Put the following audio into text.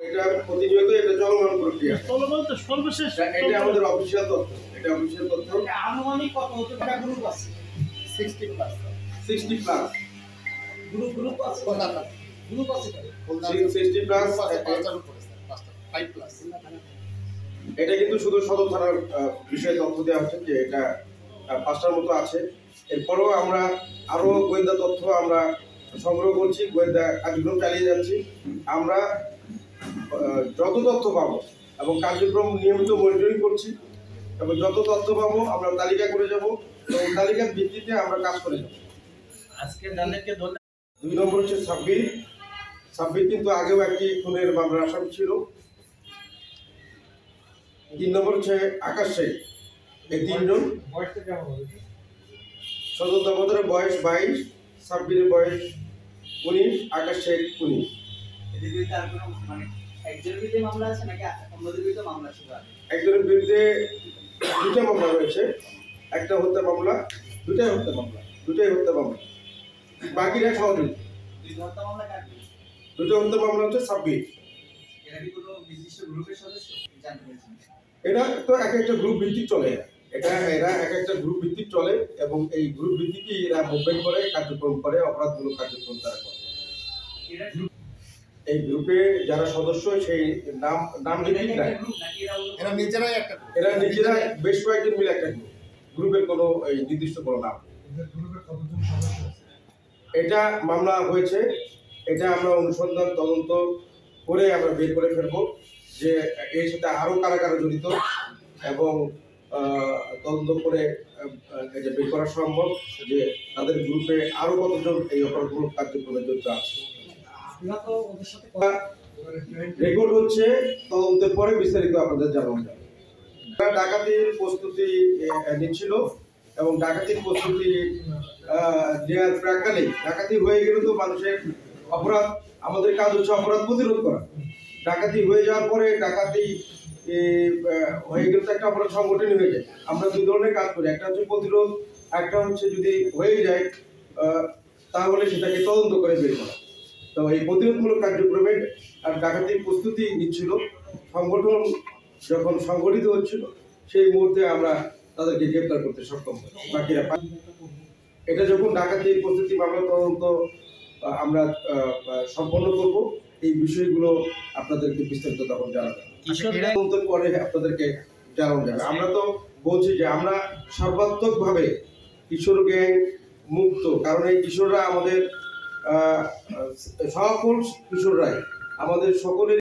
এটা প্রতিনিয়ত এটা চলমান প্রক্রিয়া। চলমান তো সর্বশেষ এটা আমাদের অফিসিয়াল তথ্য। এটা অফিসিয়াল তথ্য। আনুমানিক কত হতে পারে? গ্রুপ আছে 60 প্লাস। 60 প্লাস গ্রুপ আছে কোনটা? গ্রুপ আছে 60 প্লাস 5 প্লাস। এটা কিন্তু শুধু সদর থানার বিষয়ে তথ্য দেওয়া হচ্ছে যে এটা 5টার মতো আছে। এরপরেও আমরা আরো গোয়েন্দা তথ্য আমরা সংগ্রহ করছি, গোয়েন্দা কার্যক্রম চালিয়ে যাচ্ছি। আমরা যত তথ্য পাবো এবং কার্যক্রম নিয়মিত মনিটরিং করছি এবং যত তথ্য পাবো আমরা তালিকা করে যাব এবং তালিকার ভিত্তিতে আমরা কাজ করে যাব। আজকে যাদেরকে 2 নম্বর হচ্ছে সাব্বির কিন্তু আগেও একটি খুনের মামলার আসামি ছিল। 3 নম্বর হচ্ছে আকাশ শেখ। এই 3 জন। বয়সটা কেমন হবে? সদর দামোদরের বয়স 22, সাব্বিরের বয়স 19, আকাশ শেখ 19। এদের বিরুদ্ধে আর কোনো মানে একজনের বিরুদ্ধে মামলা আছে নাকি অন্যদের বিরুদ্ধে মামলা ছিল? একজনের বিরুদ্ধে 2টা মামলা রয়েছে। একটা হত্যা মামলা, দুটাই হত্যা মামলা। বাকিরা সহযোগী। 2 হত্যা মামলা কার? 2টা হত্যা মামলা হচ্ছে সাব্বির। এরা কি কোনো নির্দিষ্ট গ্রুপের সদস্য? জানতে পেরেছেন? এটা তো এক একটা গ্রুপ ভিত্তিক চলে। এরা এক একটা গ্রুপ ভিত্তিক চলে এবং এই গ্রুপ ভিত্তিকই এরা মুভমেন্ট করে, কার্যক্রম করে, অপরাধমূলক কার্যক্রম তারা করে। এই গ্রুপে যারা সদস্য সেই নাম ভিত্তিক না, এরা নিজেরা বেশ কয়েকজন মিলে একটা গ্রুপের কোনো নির্দিষ্ট কোনো নাম। এটা মামলা হয়েছে, এটা আমরা অনুসন্ধান তদন্ত করে আমরা বের করে ফেলবো যে এর সাথে আরো কারা কারা জড়িত এবং তদন্ত করে এটা বের করা সম্ভব যে তাদের গ্রুপে আরো কতজন এই অপরাধমূলক কার্যক্রমে জড়িত আছে। রেকর্ড হচ্ছে, তদন্তের পরে বিস্তারিত আপনাদের জানানো যাবে। ডাকাতির প্রস্তুতি নিচ্ছিল এবং ডাকাতির প্রস্তুতি নেওয়ার প্রাক্কালে ডাকাতি হয়ে গেলে তো মানুষের অপরাধ, আমাদের কাজ হচ্ছে অপরাধ প্রতিরোধ করা। ডাকাতি হয়ে যাওয়ার পরে ডাকাতি হয়ে গেলে তো একটা অপরাধ সংগঠনই হয়ে যায়। আমরা 2 ধরনের কাজ করি, একটা হচ্ছে প্রতিরোধ, একটা হচ্ছে যদি হয়ে যায় তাহলে সেটাকে তদন্ত করে বের করা। তো এই প্রতিরোধমূলক কার্যক্রমে আর ডাকাতির প্রস্তুতি নিচ্ছিল, সংগঠন যখন সংগঠিত হচ্ছিল সেই মুহূর্তে আমরা তাদেরকে গ্রেপ্তার করতে সক্ষম হই। বাকিরা এটা যখন ডাকাতির প্রস্তুতি মামলা তদন্ত আমরা সম্পন্ন করব, এই বিষয়গুলো আপনাদেরকে বিস্তারিত তখন জানাবো। তদন্ত করে আপনাদেরকে জানানো যাবে। আমরা তো বলছি যে আমরা সর্বাত্মকভাবে কিশোর গ্যাং মুক্ত, কারণ এই কিশোররা আমাদের সকল কিশোররাই আমাদের সকলের